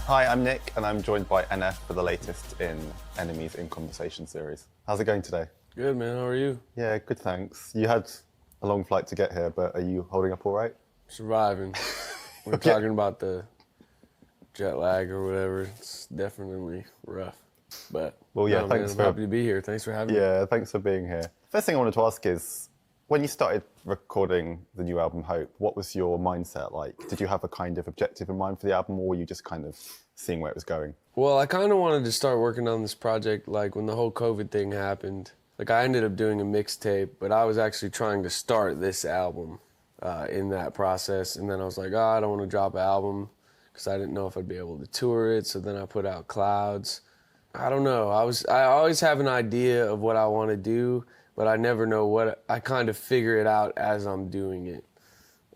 Hi, I'm Nick, and I'm joined by NF for the latest in NME's In Conversation series. How's it going today? Good, man. How are you? Yeah, good, thanks. You had a long flight to get here, but are you holding up all right? Surviving. We're Okay. talking about the jet lag or whatever. It's definitely rough. But Well, yeah, no, man, thanks I'm for happy to be here. Thanks for having me. yeah, thanks for being here. First thing I wanted to ask is, when you started recording the new album Hope, what was your mindset like? Did you have a kind of objective in mind for the album, or were you just kind of seeing where it was going? Well, I kind of wanted to start working on this project like when the whole COVID thing happened. Like I ended up doing a mixtape, but I was actually trying to start this album in that process. And then I was like, I don't want to drop an album because I didn't know if I'd be able to tour it. So then I put out Clouds. I don't know. I always have an idea of what I want to do, but I never know what. I kind of figure it out as I'm doing it,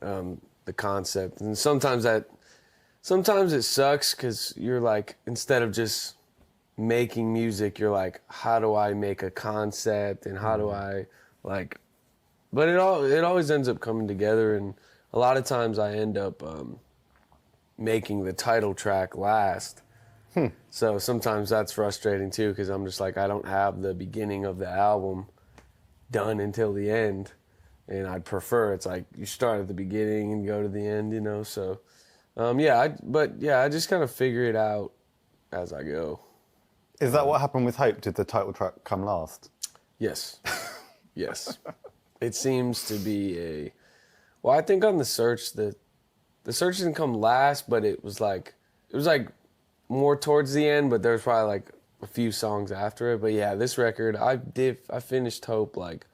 the concept. And sometimes it sucks because you're like, instead of just making music, you're like, how do I make a concept and how do I like, but it always ends up coming together. And a lot of times I end up making the title track last. So sometimes that's frustrating too, because I'm just like, I don't have the beginning of the album done until the end. And I'd prefer it's like you start at the beginning and go to the end, you know? So, I just kind of figure it out as I go. Is that what happened with Hope? Did the title track come last? Yes. Yes. It seems to be well, I think on the search, the search didn't come last, but it was like more towards the end, but there's probably like a few songs after it. But yeah, this record, I finished Hope like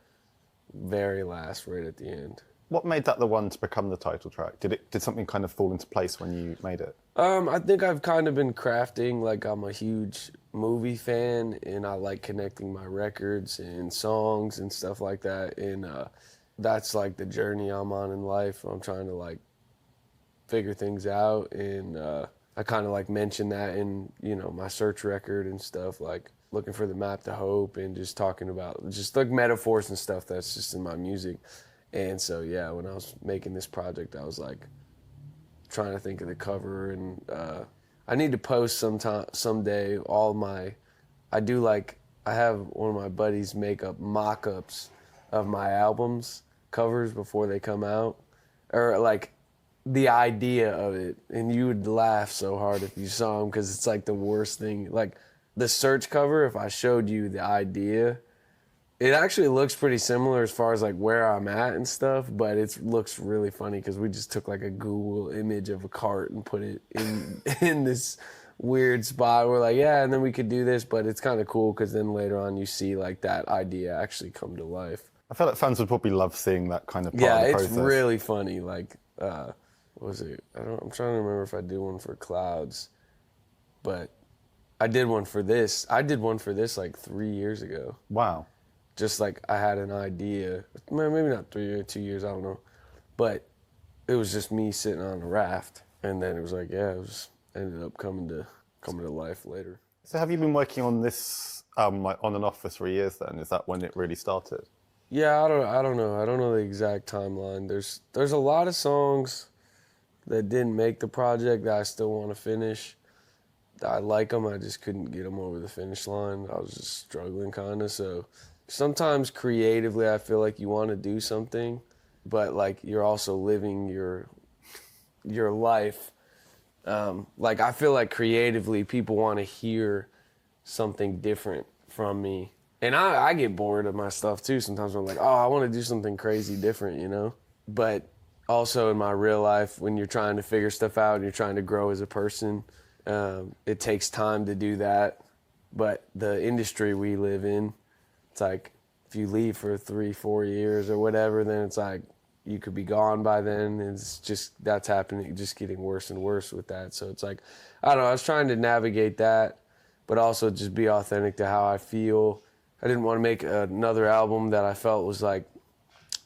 very last, right at the end. What made that the one to become the title track? Did something kind of fall into place when you made it? I think I've kind of been crafting, like I'm a huge movie fan and I like connecting my records and songs and stuff like that. And that's like the journey I'm on in life. I'm trying to like figure things out, and I kind of like mentioned that in, you know, my search record and stuff, like looking for the map to hope and just talking about just like metaphors and stuff that's just in my music. And so, yeah, when I was making this project, I was like trying to think of the cover, and I need to post someday I have one of my buddies make up mock-ups of my albums covers before they come out, or like the idea of it, and you would laugh so hard if you saw them because it's like the worst thing. Like the search cover, if I showed you the idea, it actually looks pretty similar as far as like where I'm at and stuff, but it looks really funny because we just took like a Google image of a cart and put it in in this weird spot. We're like, yeah, and then we could do this, but it's kind of cool because then later on you see like that idea actually come to life. I feel like fans would probably love seeing that kind of part Yeah, of the it's process. really funny. Like, what was it? I'm trying to remember if I did one for Clouds, but I did one for this. I did one for this like 3 years ago. Wow. Just like I had an idea, maybe not 3 or 2 years, I don't know, but it was just me sitting on a raft, and then it was like, yeah, ended up coming to life later. So have you been working on this like on and off for 3 years then? Is that when it really started? Yeah, I don't know. I don't know the exact timeline. There's a lot of songs that didn't make the project that I still want to finish. I like them, I just couldn't get them over the finish line. I was just struggling kind of. So sometimes creatively I feel like you want to do something, but like you're also living your life. Like I feel like creatively people want to hear something different from me. And I get bored of my stuff too. Sometimes I'm like, oh, I want to do something crazy different, you know? But also in my real life, when you're trying to figure stuff out and you're trying to grow as a person, it takes time to do that. But the industry we live in, it's like if you leave for 3-4 years or whatever, then it's like you could be gone by then. It's just, that's happening, just getting worse and worse with that. So it's like, I don't know, I was trying to navigate that, but also just be authentic to how I feel. I didn't want to make another album that I felt was like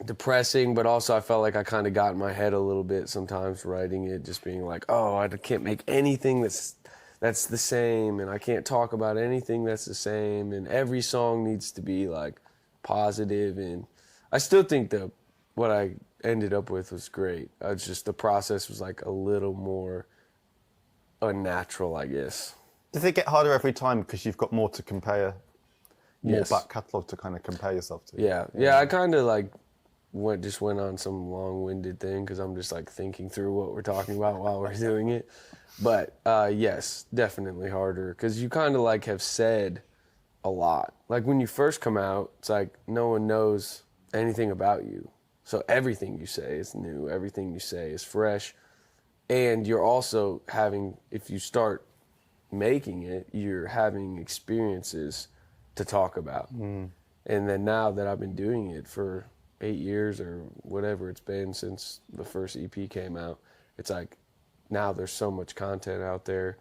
depressing, but also I felt like I kind of got in my head a little bit sometimes writing it, just being like, oh, I can't make anything that's the same, and I can't talk about anything that's the same, and every song needs to be like positive. And I still think that what I ended up with was great. It's just the process was like a little more unnatural, I guess. Does it get harder every time because you've got more to compare, more Yes. back catalogue to kind of compare yourself to? Yeah. I kind of like went on some long-winded thing because I'm just like thinking through what we're talking about while we're doing it. But yes, definitely harder because you kind of like have said a lot. Like when you first come out, it's like no one knows anything about you. So everything you say is new, everything you say is fresh. And you're also having, if you start making it, you're having experiences to talk about. And then now that I've been doing it for 8 years or whatever it's been since the first EP came out, it's like now there's so much content out there.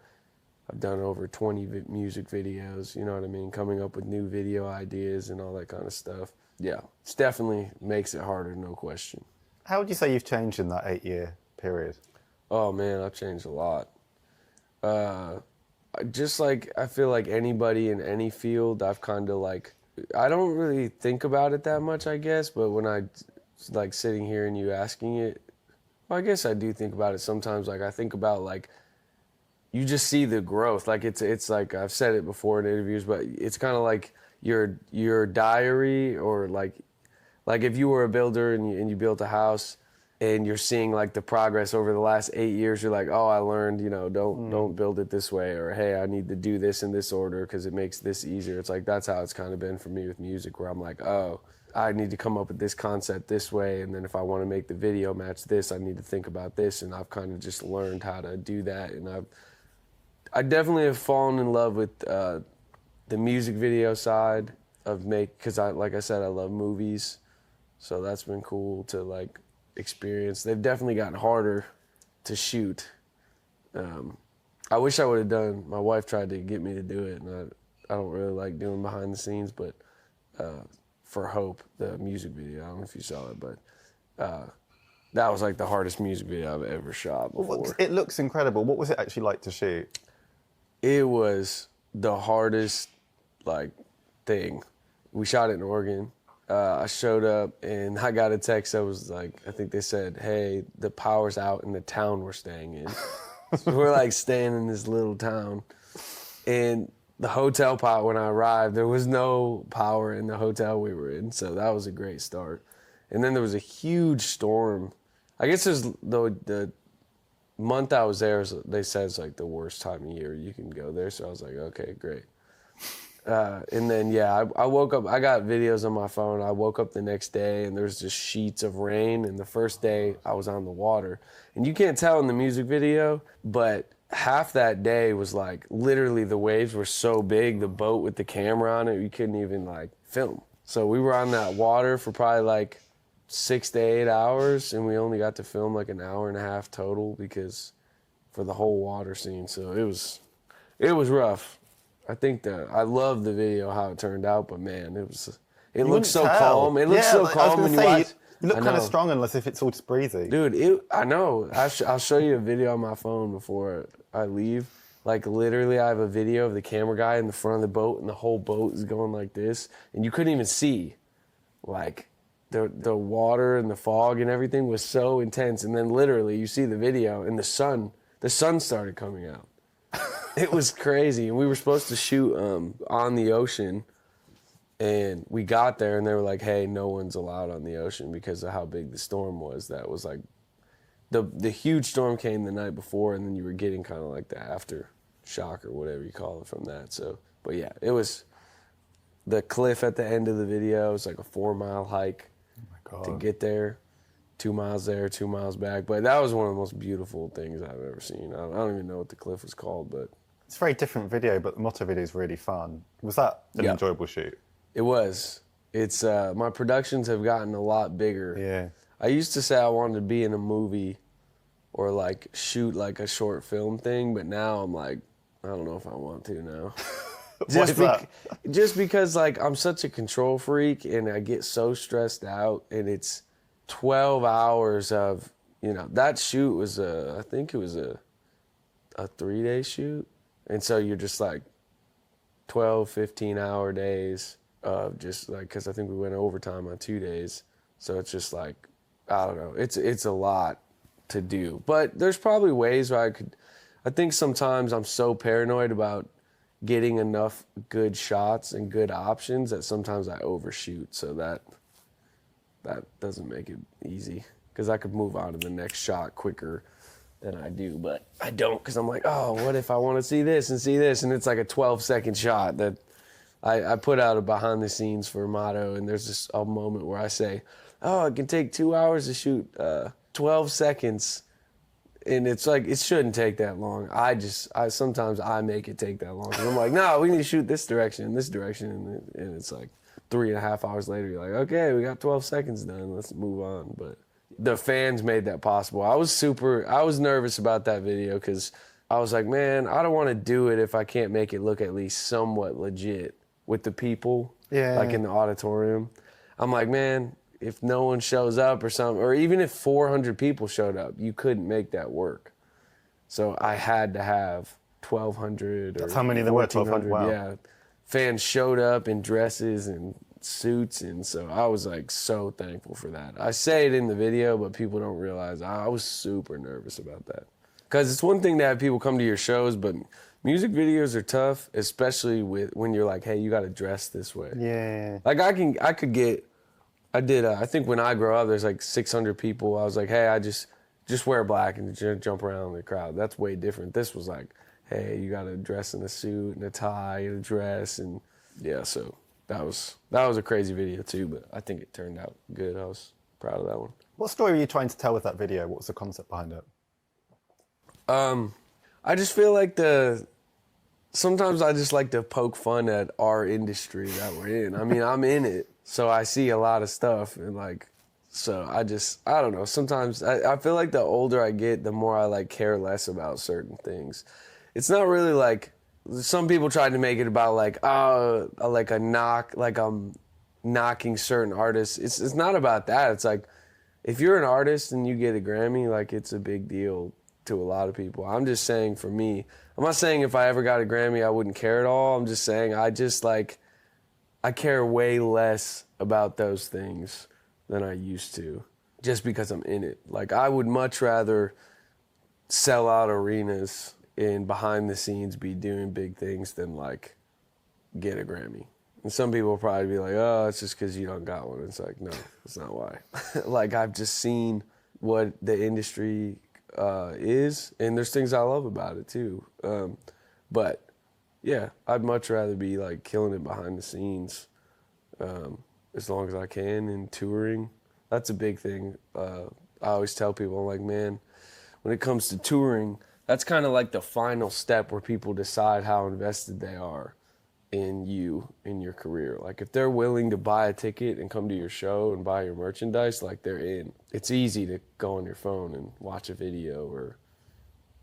I've done over 20 music videos, you know what I mean? Coming up with new video ideas and all that kind of stuff. Yeah, it's definitely makes it harder, no question. How would you say you've changed in that 8-year period? Oh man, I've changed a lot. Just like I feel like anybody in any field, I've kind of like, I don't really think about it that much, I guess, but when I like sitting here and you asking it, well, I guess I do think about it sometimes. Like I think about like, you just see the growth. Like it's like, I've said it before in interviews, but it's kind of like your diary, or like if you were a builder and you built a house and you're seeing like the progress over the last 8 years, you're like, oh, I learned, you know, don't build it this way, or hey, I need to do this in this order because it makes this easier. It's like, that's how it's kind of been for me with music, where I'm like, oh, I need to come up with this concept this way, and then if I want to make the video match this, I need to think about this, and I've kind of just learned how to do that. And I definitely have fallen in love with the music video side of because like I said, I love movies, so that's been cool to like experience. They've definitely gotten harder to shoot. I wish I would have done. My wife tried to get me to do it, and I don't really like doing behind the scenes, but for Hope, the music video, I don't know if you saw it, but that was like the hardest music video I've ever shot before. It looks incredible. What was it actually like to shoot? It was the hardest like thing. We shot it in Oregon. I showed up and I got a text that was like, I think they said, hey, the power's out in the town we're staying in. So we're like staying in this little town. And the hotel pot, when I arrived, there was no power in the hotel we were in. So that was a great start. And then there was a huge storm. I guess the month I was there, they said it's like the worst time of year you can go there. So I was like, okay, great. And then, yeah, I woke up, I got videos on my phone. I woke up the next day and there's just sheets of rain. And the first day I was on the water. And you can't tell in the music video, but half that day was like, literally the waves were so big, the boat with the camera on it, you couldn't even like film. So we were on that water for probably like 6 to 8 hours, and we only got to film like an hour and a half total because for the whole water scene. So it was rough. I think I love the video how it turned out, but man, it looks so calm. It looks so calm when you watch. You look kind of strong unless if it's all just breezy. Dude, I know. I'll show you a video on my phone before I leave. Like literally, I have a video of the camera guy in the front of the boat, and the whole boat is going like this, and you couldn't even see. Like the water and the fog and everything was so intense, and then literally you see the video, and the sun started coming out. It was crazy, and we were supposed to shoot on the ocean, and we got there, and they were like, "Hey, no one's allowed on the ocean because of how big the storm was." That was like the huge storm came the night before, and then you were getting kind of like the aftershock or whatever you call it from that. So, but yeah, it was the cliff at the end of the video. It was like a 4-mile hike to get there. 2 miles there, 2 miles back. But that was one of the most beautiful things I've ever seen. I don't even know what the cliff was called, but it's a very different video, but the Motto video is really fun. Was that an enjoyable shoot? It was. It's my productions have gotten a lot bigger. Yeah. I used to say I wanted to be in a movie or like shoot like a short film thing, but now I'm like, I don't know if I want to now. Just because like I'm such a control freak and I get so stressed out, and it's 12 hours of, you know, that shoot was I think it was a 3-day shoot. And so you're just like 12, 15-hour days of just like, because I think we went overtime on 2 days. So it's just like, I don't know, it's a lot to do. But there's probably ways where I I think sometimes I'm so paranoid about getting enough good shots and good options that sometimes I overshoot. So that doesn't make it easy because I could move on to the next shot quicker than I do, but I don't because I'm like, oh, what if I want to see this and see this? And it's like a 12-second shot that I put out a behind the scenes for Motto, and there's just a moment where I say, oh, it can take 2 hours to shoot 12 seconds. And it's like, it shouldn't take that long. Sometimes I make it take that long. 'Cause I'm like, no, we need to shoot this direction, and it's like 3.5 hours later, you're like, okay, we got 12 seconds done, let's move on. But the fans made that possible. I was nervous about that video because I was like, man, I don't want to do it if I can't make it look at least somewhat legit with the people, like in the auditorium. I'm like, man, if no one shows up or something, or even if 400 people showed up, you couldn't make that work. So I had to have 1,200 or That's how many there were, 1,200, wow. Yeah. Fans showed up in dresses and suits, and so I was like so thankful for that. I say it in the video, but people don't realize I was super nervous about that. Because it's one thing to have people come to your shows, but music videos are tough, especially when you're like, hey, you got to dress this way. Yeah. Like I think when I grow up, there's like 600 people. I was like, hey, I just wear black and jump around in the crowd. That's way different. This was like, hey, you got to dress in a suit and a tie and a dress. And yeah, so that was a crazy video too, but I think it turned out good. I was proud of that one. What story were you trying to tell with that video? What was the concept behind it? I just feel like sometimes I just like to poke fun at our industry that we're in. I mean, I'm in it, so I see a lot of stuff, and like, so I don't know. Sometimes I feel like the older I get, the more I like care less about certain things. It's not really like, some people tried to make it about like, like a knock, like I'm knocking certain artists. It's not about that. It's like, if you're an artist and you get a Grammy, like it's a big deal to a lot of people. I'm just saying for me, I'm not saying if I ever got a Grammy I wouldn't care at all. I'm just saying I care way less about those things than I used to, just because I'm in it. Like I would much rather sell out arenas and behind the scenes be doing big things than like get a Grammy. And some people will probably be like, oh, it's just because you don't got one. It's like, no, that's not why. Like I've just seen what the industry is, and there's things I love about it too. But yeah, I'd much rather be like killing it behind the scenes as long as I can, and touring. That's a big thing. I always tell people, I'm like, man, when it comes to touring, that's kind of like the final step where people decide how invested they are in you, in your career. Like if they're willing to buy a ticket and come to your show and buy your merchandise, like they're in. It's easy to go on your phone and watch a video or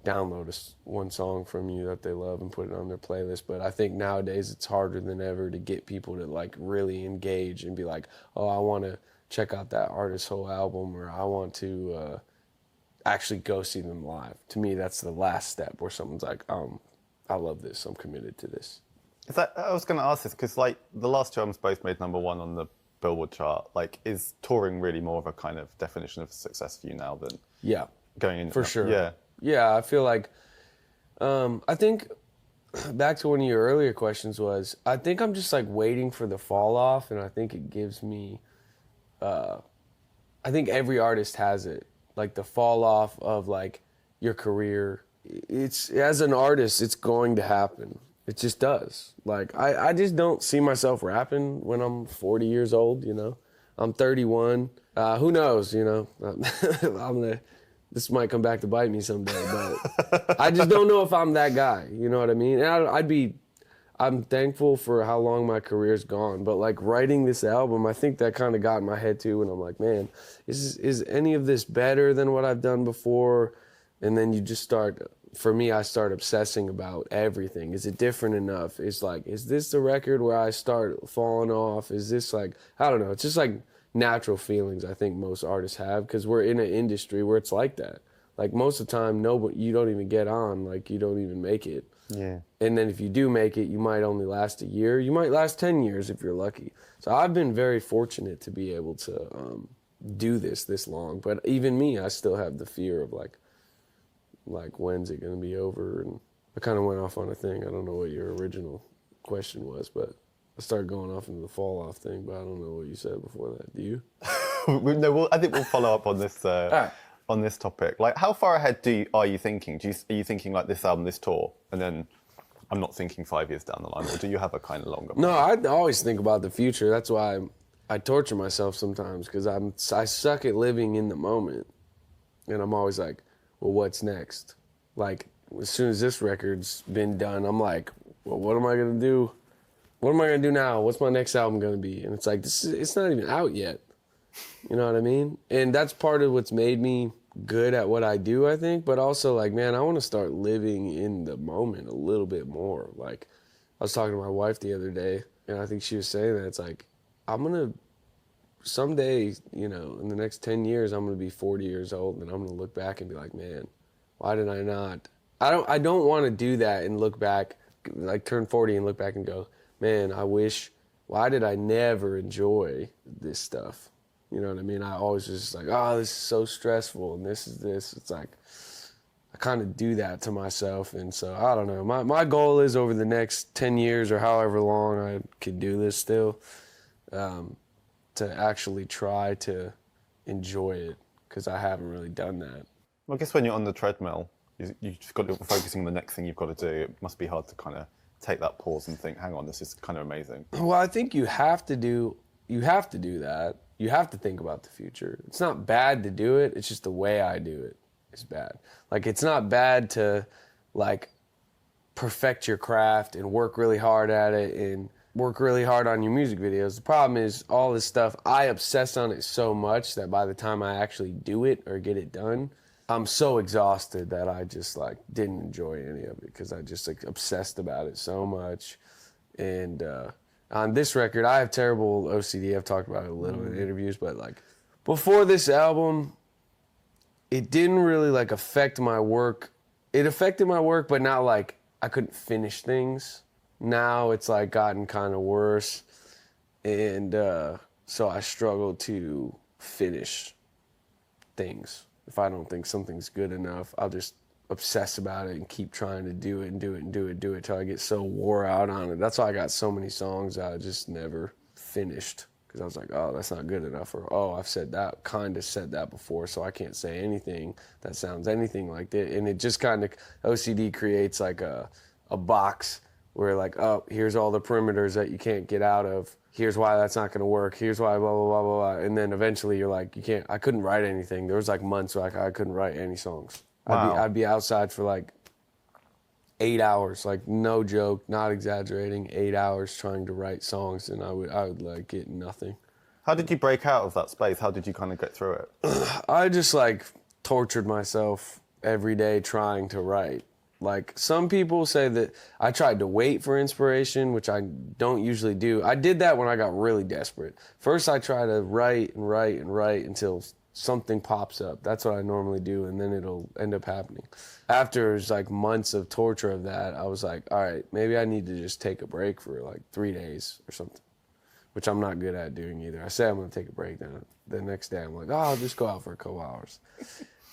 download one song from you that they love and put it on their playlist. But I think nowadays it's harder than ever to get people to like really engage and be like, oh, I want to check out that artist's whole album, or I want to actually go see them live. To me, that's the last step where someone's like, I love this, I'm committed to this. I was going to ask this because, like, the last two albums both made #1 on the Billboard chart. Like, is touring really more of a kind of definition of success for you now than going in? For sure. Yeah. Yeah, I feel like, I think, back to one of your earlier questions was, I think I'm just, like, waiting for the fall off, and I think it gives me, I think every artist has it. Like, the fall off of, like, your career. It's, as an artist, it's going to happen. It just does. Like, I just don't see myself rapping when I'm 40 years old, you know? I'm 31. Who knows, you know? This might come back to bite me someday, but I just don't know if I'm that guy, you know what I mean? And I'm thankful for how long my career's gone, but like writing this album, I think that kind of got in my head too, and I'm like, man, is any of this better than what I've done before? And then you just start... For me, I start obsessing about everything. Is it different enough? It's like, is this the record where I start falling off? Is this like, I don't know. It's just like natural feelings I think most artists have, because we're in an industry where it's like that. Like most of the time, you don't even get on. Like you don't even make it. Yeah. And then if you do make it, you might only last a year. You might last 10 years if you're lucky. So I've been very fortunate to be able to do this long. But even me, I still have the fear of like, like, when's it gonna be over? And I kind of went off on a thing. I don't know what your original question was, but I started going off into the fall off thing, but I don't know what you said before that. Do you? No, I think we'll follow up on this right. on this topic. Like, how far ahead are you thinking? Are you thinking like this album, this tour, and then I'm not thinking 5 years down the line, or do you have a kind of longer? No, I always think about the future. That's why I torture myself sometimes, because I suck at living in the moment, and I'm always like, well, what's next? Like, as soon as this record's been done, I'm like, well, what am I gonna do? What am I gonna do now? What's my next album gonna be? And it's like, it's not even out yet. You know what I mean? And that's part of what's made me good at what I do, I think. But also, like, man, I want to start living in the moment a little bit more. Like, I was talking to my wife the other day, and I think she was saying that it's like, I'm gonna someday, you know, in the next 10 years, I'm gonna be 40 years old, and I'm gonna look back and be like, man, why did I not? I don't want to do that and look back, like turn 40 and look back and go, man, why did I never enjoy this stuff? You know what I mean? I always was just like, oh, this is so stressful, and this is this. It's like, I kind of do that to myself, and so, I don't know. My goal is over the next 10 years or however long I could do this still, to actually try to enjoy it, because I haven't really done that. Well, I guess when you're on the treadmill, you just got to focusing on the next thing you've got to do. It must be hard to kind of take that pause and think, hang on, this is kind of amazing. Well, I think you have to do that. You have to think about the future. It's not bad to do it. It's just the way I do it is bad. Like, it's not bad to, like, perfect your craft and work really hard at it and work really hard on your music videos. The problem is all this stuff, I obsess on it so much that by the time I actually do it or get it done, I'm so exhausted that I just, like, didn't enjoy any of it, because I just, like, obsessed about it so much. And on this record, I have terrible OCD. I've talked about it a little in interviews, but, like, before this album, it didn't really, like, affect my work. It affected my work, but not, like, I couldn't finish things. Now it's, like, gotten kind of worse, and so I struggle to finish things. If I don't think something's good enough, I'll just obsess about it and keep trying to do it and do it and do it, do it till I get so wore out on it. That's why I got so many songs that I just never finished, because I was like, oh, that's not good enough, or oh, I've said that, kind of said that before, so I can't say anything that sounds anything like that. And it just kind of, OCD creates like a box where, like, oh, here's all the perimeters that you can't get out of. Here's why that's not gonna work. Here's why blah, blah, blah, blah, blah. And then eventually you're like, I couldn't write anything. There was like months where I couldn't write any songs. Wow. I'd be outside for like 8 hours, like no joke, not exaggerating, 8 hours trying to write songs, and I would like get nothing. How did you break out of that space? How did you kind of get through it? I just, like, tortured myself every day trying to write. Like, some people say that I tried to wait for inspiration, which I don't usually do. I did that when I got really desperate. First, I try to write and write and write until something pops up. That's what I normally do, and then it'll end up happening. After it was like months of torture of that, I was like, all right, maybe I need to just take a break for like 3 days or something, which I'm not good at doing either. I say I'm going to take a break, then the next day I'm like, oh, I'll just go out for a couple hours.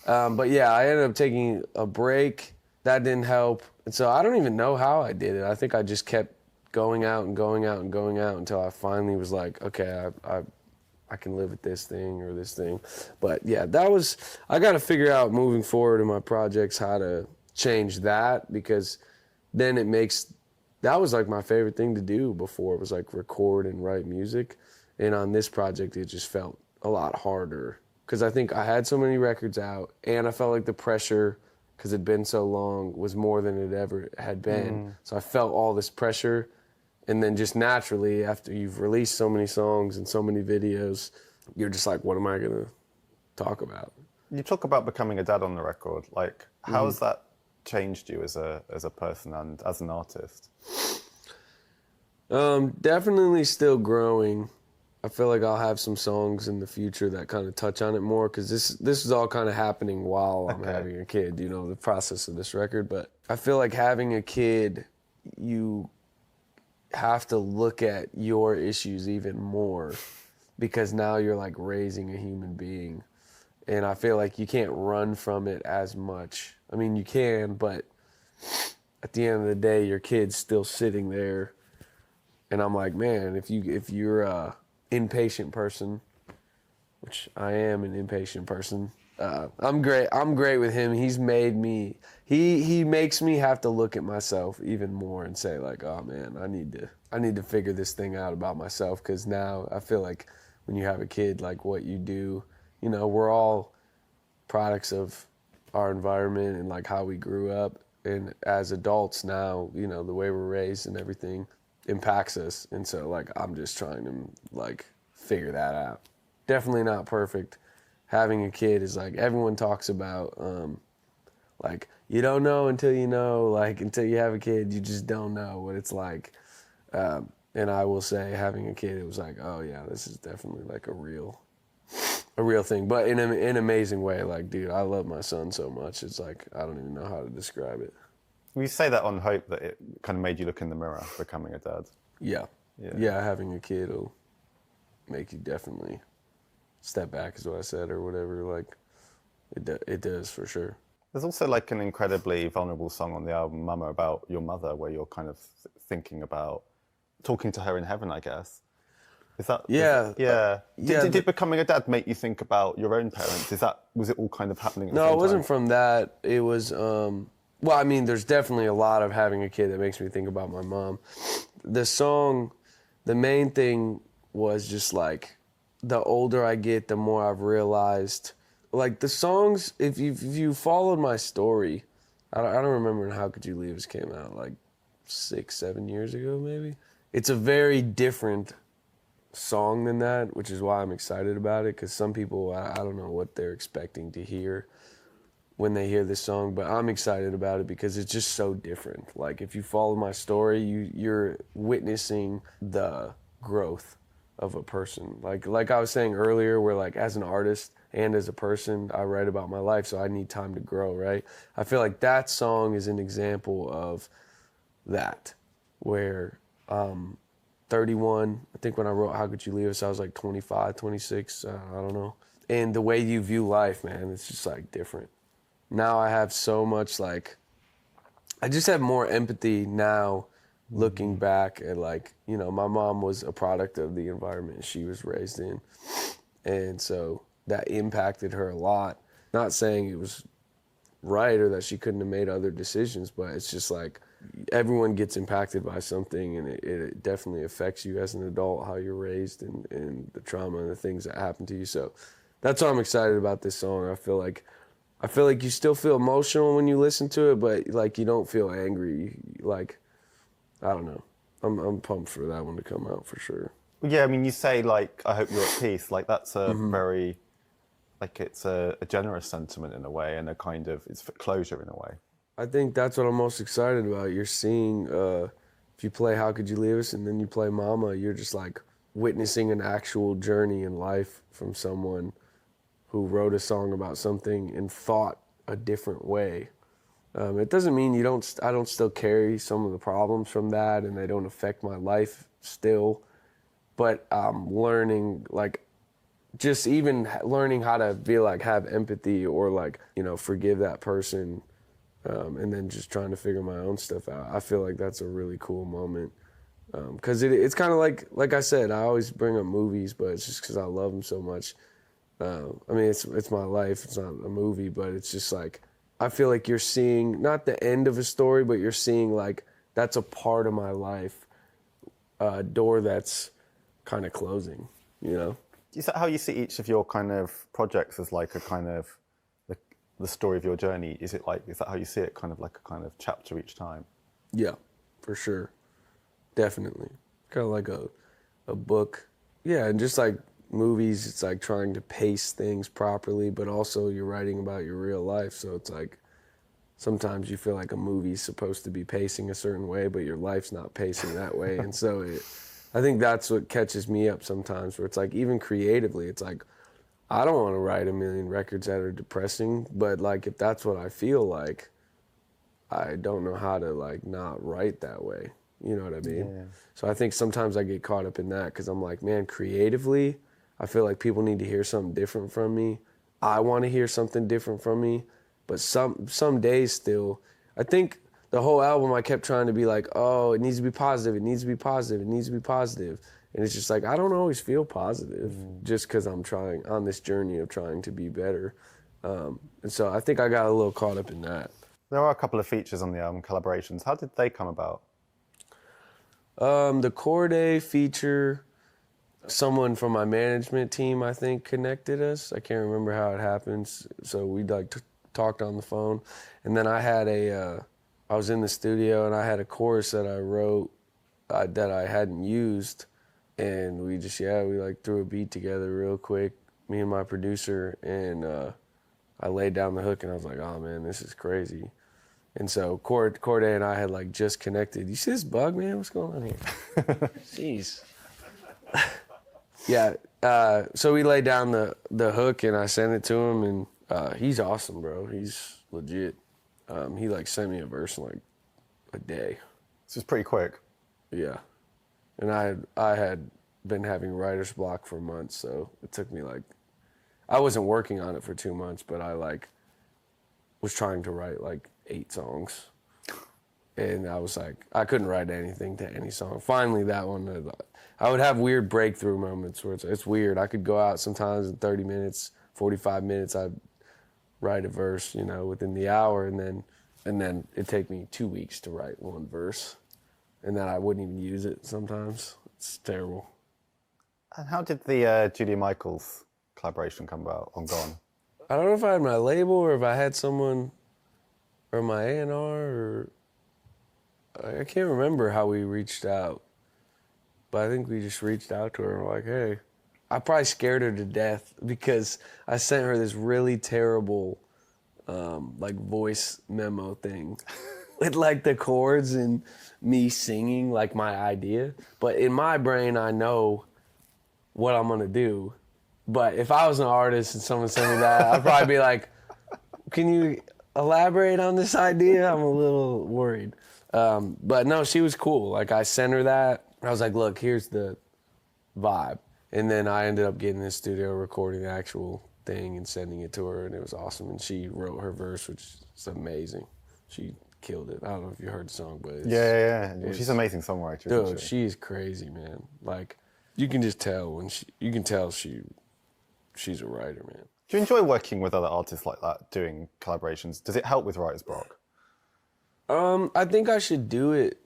But yeah, I ended up taking a break. That didn't help. And so I don't even know how I did it. I think I just kept going out and going out and going out until I finally was like, okay, I can live with this thing or this thing. But yeah, I got to figure out moving forward in my projects how to change that, because then that was like my favorite thing to do before. It was like record and write music. And on this project, it just felt a lot harder, because I think I had so many records out, and I felt like the pressure, because it'd been so long, was more than it ever had been. So I felt all this pressure. And then just naturally, after you've released so many songs and so many videos, you're just like, what am I going to talk about? You talk about becoming a dad on the record. Like, how has that changed you as a person and as an artist? Definitely still growing. I feel like I'll have some songs in the future that kind of touch on it more, because this is all kind of happening while I'm having a kid, you know, the process of this record. But I feel like having a kid, you have to look at your issues even more, because now you're like raising a human being. And I feel like you can't run from it as much. I mean, you can, but at the end of the day, your kid's still sitting there. And I'm like, man, if you're a impatient person, which I am an impatient person, I'm great with him. He's made me, he makes me have to look at myself even more and say like, oh man, I need to figure this thing out about myself, because now I feel like when you have a kid, like what you do, you know, we're all products of our environment and like how we grew up. And as adults now, you know, the way we're raised and everything impacts us. And so like, I'm just trying to like figure that out. Definitely not perfect. Having a kid is like, everyone talks about, like, you don't know until you know, like until you have a kid, you just don't know what it's like. And I will say, having a kid, it was like, oh yeah, this is definitely like a real thing, but in an amazing way. Like, dude, I love my son so much. It's like, I don't even know how to describe it. We say that on Hope, that it kind of made you look in the mirror, becoming a dad. Yeah. Yeah, having a kid will make you definitely step back, is what I said, or whatever. Like, it does for sure. There's also like an incredibly vulnerable song on the album, Mama, about your mother, where you're kind of thinking about talking to her in heaven, I guess. Is that? Yeah. Did becoming a dad make you think about your own parents? Was it all kind of happening at the same No, time? it wasn't from that. It was, well, I mean, there's definitely a lot of having a kid that makes me think about my mom. The song, the main thing was just like, the older I get, the more I've realized, like the songs, if you followed my story, I don't remember when How Could You Leave Us came out, like 6-7 years ago, maybe. It's a very different song than that, which is why I'm excited about it, because some people, I don't know what they're expecting to hear when they hear this song, but I'm excited about it because it's just so different. Like, if you follow my story, you're witnessing the growth of a person. Like I was saying earlier, where like as an artist and as a person, I write about my life, so I need time to grow, right? I feel like that song is an example of that, where 31, I think when I wrote How Could You Leave Us, I was like 25, 26, I don't know. And the way you view life, man, it's just like different. Now I have so much, like, I just have more empathy now looking back at, like, you know, my mom was a product of the environment she was raised in. And so that impacted her a lot. Not saying it was right or that she couldn't have made other decisions, but it's just like, everyone gets impacted by something, and it definitely affects you as an adult, how you're raised and the trauma and the things that happen to you. So that's why I'm excited about this song. I feel like you still feel emotional when you listen to it, but like you don't feel angry. Like, I don't know. I'm pumped for that one to come out for sure. Yeah, I mean, you say like, I hope you're at peace. Like, that's a very, like, it's a generous sentiment in a way, and a kind of, it's for closure in a way. I think that's what I'm most excited about. You're seeing, if you play How Could You Leave Us and then you play Mama, you're just like witnessing an actual journey in life from someone who wrote a song about something and thought a different way. It doesn't mean I don't still carry some of the problems from that, and they don't affect my life still, but I'm learning, like, just even learning how to be like, have empathy, or like, you know, forgive that person. And then just trying to figure my own stuff out. I feel like that's a really cool moment. Because it's kind of like I said, I always bring up movies, but it's just because I love them so much. I mean, it's my life. It's not a movie, but it's just like, I feel like you're seeing, not the end of a story, but you're seeing like, that's a part of my life, a door that's kind of closing, you know? Is that how you see each of your kind of projects, as like a kind of, the story of your journey? Is that how you see it, kind of like a kind of chapter each time? Yeah, for sure. Definitely. Kind of like a book. Yeah, and just like movies, it's like trying to pace things properly, but also you're writing about your real life. So it's like, sometimes you feel like a movie's supposed to be pacing a certain way, but your life's not pacing that way. And so I think that's what catches me up sometimes, where it's like, even creatively, it's like, I don't want to write a million records that are depressing, but like, if that's what I feel like, I don't know how to like not write that way. You know what I mean? Yeah. So I think sometimes I get caught up in that, because I'm like, man, creatively, I feel like people need to hear something different from me. I want to hear something different from me, but some days still. I think the whole album I kept trying to be like, oh, it needs to be positive, it needs to be positive, it needs to be positive. And it's just like, I don't always feel positive just because I'm trying on this journey of trying to be better. And so I think I got a little caught up in that. There are a couple of features on the album, collaborations. How did they come about? The Cordae feature, someone from my management team, I think, connected us. I can't remember how it happens. So we like talked on the phone. And then I had I was in the studio and I had a chorus that I wrote that I hadn't used. And we like threw a beat together real quick, me and my producer, and I laid down the hook and I was like, oh man, this is crazy. And so Cordae and I had like just connected. You see this bug, man? What's going on here? Jeez. Yeah. So we laid down the hook and I sent it to him, and he's awesome, bro. He's legit. He like sent me a verse in like a day. This was pretty quick. Yeah. And I had been having writer's block for months, so it took me like, I wasn't working on it for 2 months, but I like was trying to write like 8 songs. And I was like, I couldn't write anything to any song. Finally, that one, I would have weird breakthrough moments where it's weird. I could go out sometimes in 30 minutes, 45 minutes, I'd write a verse, within the hour, and then it'd take me 2 weeks to write one verse. And then I wouldn't even use it sometimes. It's terrible. And how did the Julia Michaels collaboration come about on Gone? I don't know if I had my label or if I had someone, or my A&R, or I can't remember how we reached out. But I think we just reached out to her and were like, hey. I probably scared her to death because I sent her this really terrible like voice memo thing with like the chords and me singing like my idea. But in my brain, I know what I'm gonna do. But if I was an artist and someone sent me that, I'd probably be like, can you elaborate on this idea? I'm a little worried. But no, she was cool. Like I sent her that. I was like, look, here's the vibe. And then I ended up getting in the studio, recording the actual thing and sending it to her, and it was awesome. And she wrote her verse, which is amazing. She killed it. I don't know if you heard the song, but yeah. She's an amazing songwriter, dude, isn't she? she's crazy, man. Like, you can just tell she's a writer, man. Do you enjoy working with other artists like that, doing collaborations? Does it help with writer's block? I think I should do it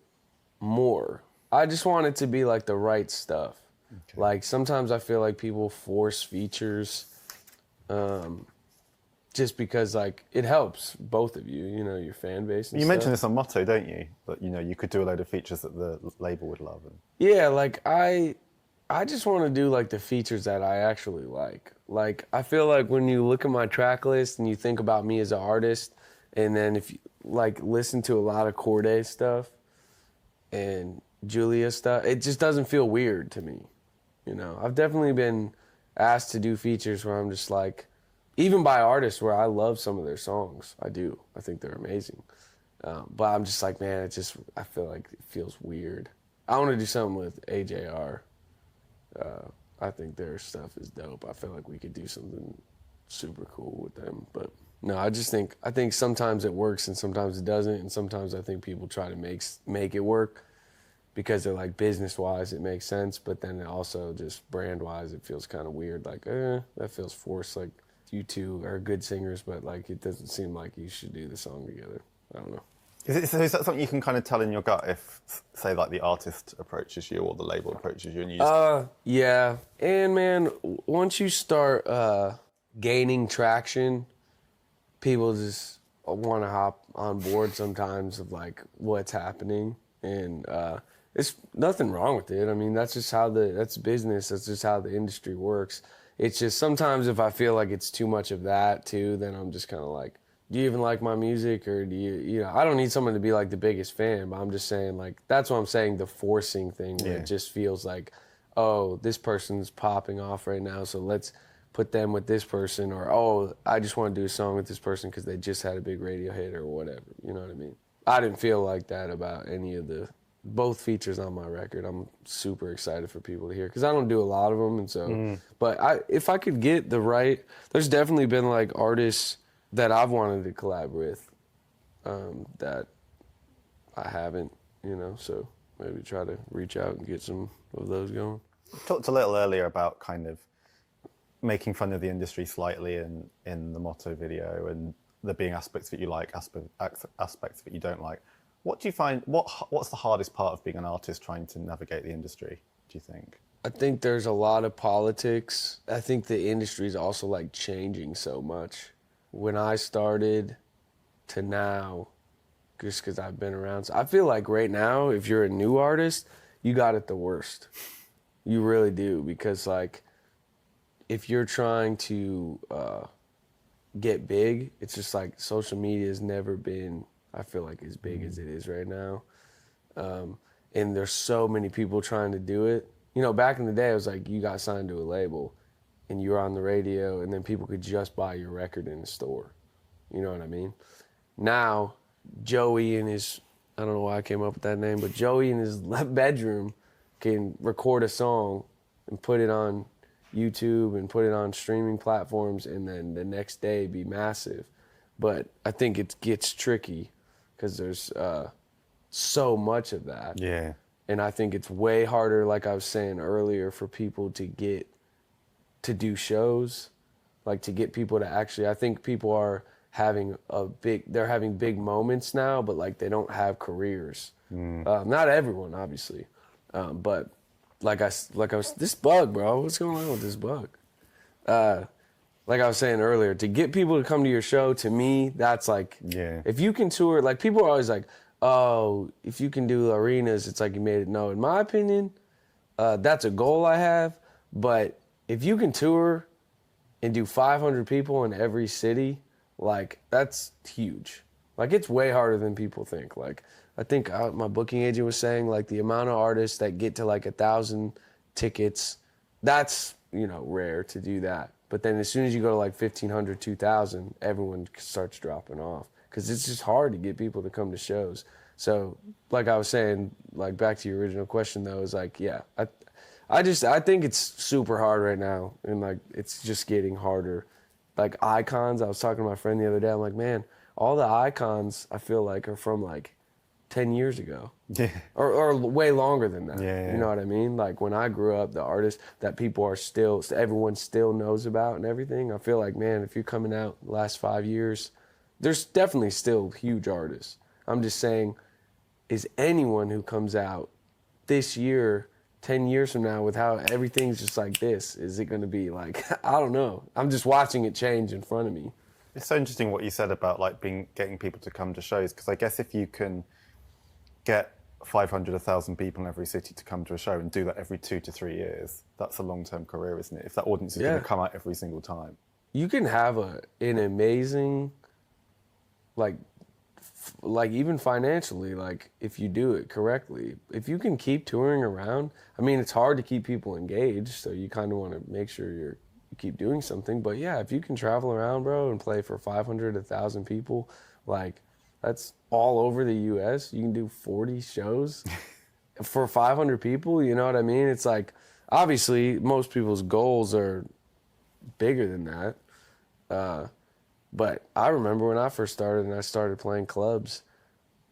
more. I just want it to be like the right stuff. Okay. Like sometimes I feel like people force features just because like it helps both of you, your fan base and You stuff. mentioned this on Motto, don't you? That you could do a load of features that the label would love. Yeah, like I just want to do like the features that I actually like. Like I feel like when you look at my track list and you think about me as an artist, and then if you like listen to a lot of Cordae stuff and Julia stuff, it just doesn't feel weird to me. I've definitely been asked to do features where I'm just like, even by artists where I love some of their songs. I do. I think they're amazing. But I'm just like, man, I feel like it feels weird. I want to do something with AJR. I think their stuff is dope. I feel like we could do something super cool with them. But no, I think sometimes it works and sometimes it doesn't. And sometimes I think people try to make it work, because they're like business-wise it makes sense, but then also just brand-wise it feels kind of weird. Like, that feels forced. Like you two are good singers, but like it doesn't seem like you should do the song together. I don't know. Is that something you can kind of tell in your gut if, say, like the artist approaches you or the label approaches you and you just... Yeah. And man, once you start gaining traction, people just want to hop on board sometimes of like what's happening. And it's nothing wrong with it. I mean, that's just that's business. That's just how the industry works. It's just sometimes if I feel like it's too much of that too, then I'm just kind of like, do you even like my music? Or do you I don't need someone to be like the biggest fan, but I'm just saying like, that's what I'm saying, the forcing thing where it just feels like, oh, this person's popping off right now, so let's put them with this person. Or, oh, I just want to do a song with this person because they just had a big radio hit or whatever. You know what I mean? I didn't feel like that about any of both features on my record. I'm super excited for people to hear because I don't do a lot of them, and so. But if I could get the right, there's definitely been like artists that I've wanted to collab with that I haven't, so maybe try to reach out and get some of those going. Talked a little earlier about kind of making fun of the industry slightly in the motto video, and there being aspects that you like, aspects that you don't like. What do you find? What's the hardest part of being an artist trying to navigate the industry, do you think? I think there's a lot of politics. I think the industry is also like changing so much. When I started to now, just because I've been around, so I feel like right now, if you're a new artist, you got it the worst. You really do, because like, if you're trying to get big, it's just like social media has never been, I feel like, as big as it is right now. And there's so many people trying to do it. Back in the day, it was like you got signed to a label and you were on the radio, and then people could just buy your record in the store. You know what I mean? Now, Joey and his, I don't know why I came up with that name, but Joey in his bedroom can record a song and put it on YouTube and put it on streaming platforms, and then the next day be massive. But I think it gets tricky because there's so much of that. Yeah. And I think it's way harder, like I was saying earlier, for people to get to do shows, like to get people to actually, I think people are having they're having big moments now, but like they don't have careers. Not everyone, obviously. But like I was, this bug, bro, what's going on with this bug? Like I was saying earlier, to get people to come to your show, to me, that's like, if you can tour, like people are always like, oh, if you can do arenas, it's like you made it. No, in my opinion, that's a goal I have. But if you can tour and do 500 people in every city, like that's huge. Like it's way harder than people think. Like I think my booking agent was saying like the amount of artists that get to like 1,000 tickets, that's, rare to do that. But then as soon as you go to like 1,500, 2,000, everyone starts dropping off. Because it's just hard to get people to come to shows. So, like I was saying, like back to your original question though, is like, yeah, I think it's super hard right now, and like it's just getting harder. Like icons, I was talking to my friend the other day. I'm like, man, all the icons I feel like are from like 10 years ago, or way longer than that. You know what I mean? Like when I grew up, the artists that everyone still knows about and everything. I feel like, man, if you're coming out the last 5 years. There's definitely still huge artists. I'm just saying, is anyone who comes out this year, 10 years from now, with how everything's just like this, is it going to be like, I don't know. I'm just watching it change in front of me. It's so interesting what you said about like getting people to come to shows, because I guess if you can get 500, 1,000 people in every city to come to a show and do that every 2 to 3 years, that's a long-term career, isn't it? If that audience is going to come out every single time. You can have an amazing... like even financially, like if you do it correctly, if you can keep touring around, I mean, it's hard to keep people engaged, so you kind of want to make sure you keep doing something. But yeah, if you can travel around, bro, and play for 500, 1,000 people, like that's all over the U.S. You can do 40 shows for 500 people. You know what I mean? It's like, obviously, most people's goals are bigger than that. But I remember when I first started and I started playing clubs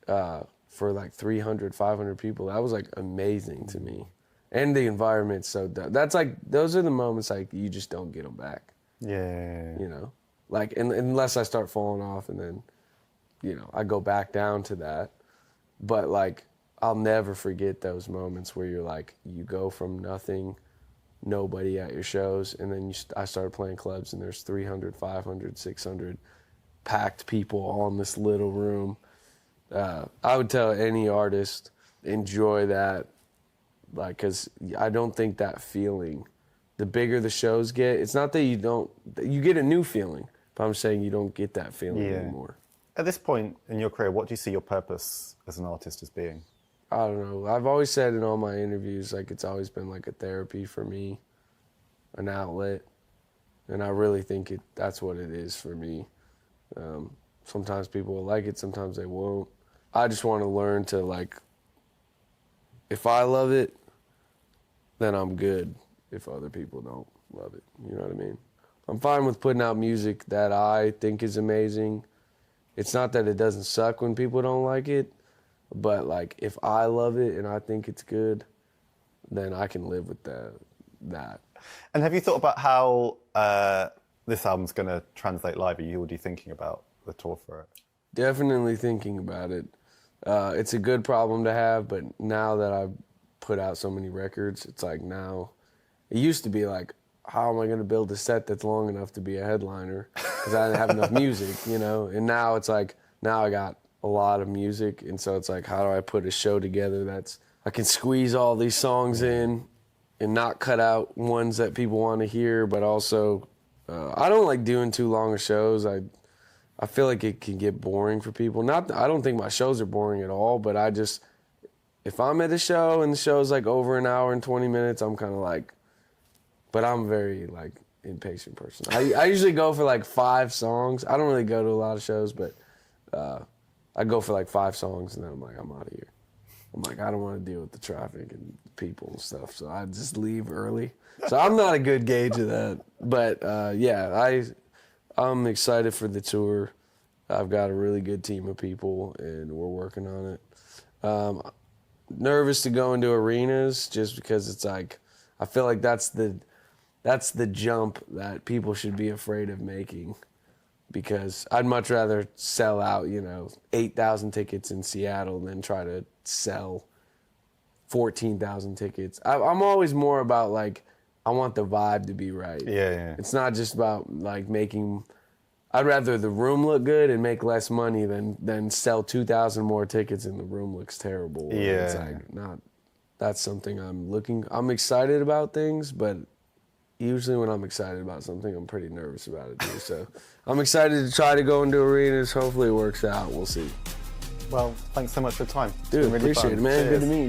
for like 300, 500 people, that was like amazing to me. And the environment, so that's like, those are the moments like you just don't get them back. Yeah. Like unless I start falling off and then, I go back down to that. But like, I'll never forget those moments where you're like, you go from nothing, nobody at your shows, and then I started playing clubs and there's 300, 500, 600 packed people all in this little room. I would tell any artist, enjoy that, like, because I don't think that feeling, the bigger the shows get, it's not that you get a new feeling, but I'm saying you don't get that feeling anymore. At this point in your career, what do you see your purpose as an artist as being? I don't know. I've always said in all my interviews, like it's always been like a therapy for me, an outlet, and I really think that's what it is for me. Sometimes people will like it, sometimes they won't. I just want to learn to like, if I love it, then I'm good if other people don't love it. You know what I mean? I'm fine with putting out music that I think is amazing. It's not that it doesn't suck when people don't like it, but like if I love it and I think it's good, then I can live with that. And have you thought about how this album's going to translate live? Are you already thinking about the tour for it? Definitely thinking about it. It's a good problem to have, but now that I've put out so many records, it's like now, it used to be like, how am I going to build a set that's long enough to be a headliner? Because I didn't have enough music, you know? And now it's like, now I got a lot of music, and so it's like, how do I put a show together that's, I can squeeze all these songs in and not cut out ones that people want to hear, but also, I don't like doing too long of shows. I feel like it can get boring for people. I don't think my shows are boring at all, but I just, if I'm at a show and the show's like over an hour and 20 minutes, I'm kind of like, but I'm a very like impatient person. I usually go for like 5 songs. I don't really go to a lot of shows, but I go for like 5 songs and then I'm like, I'm out of here. I'm like, I don't want to deal with the traffic and people and stuff, so I just leave early. So I'm not a good gauge of that. But yeah, I'm excited for the tour. I've got a really good team of people and we're working on it. Nervous to go into arenas just because it's like, I feel like that's the jump that people should be afraid of making, because I'd much rather sell out, 8,000 tickets in Seattle than try to sell 14,000 tickets. I'm always more about like, I want the vibe to be right. Yeah. It's not just about like I'd rather the room look good and make less money than sell 2,000 more tickets and the room looks terrible. Yeah. It's like that's something I'm excited about things, but usually when I'm excited about something, I'm pretty nervous about it too. So I'm excited to try to go into arenas. Hopefully it works out. We'll see. Well, thanks so much for the time. Dude, It's been really appreciate fun. it, man. Cheers. Good to meet you.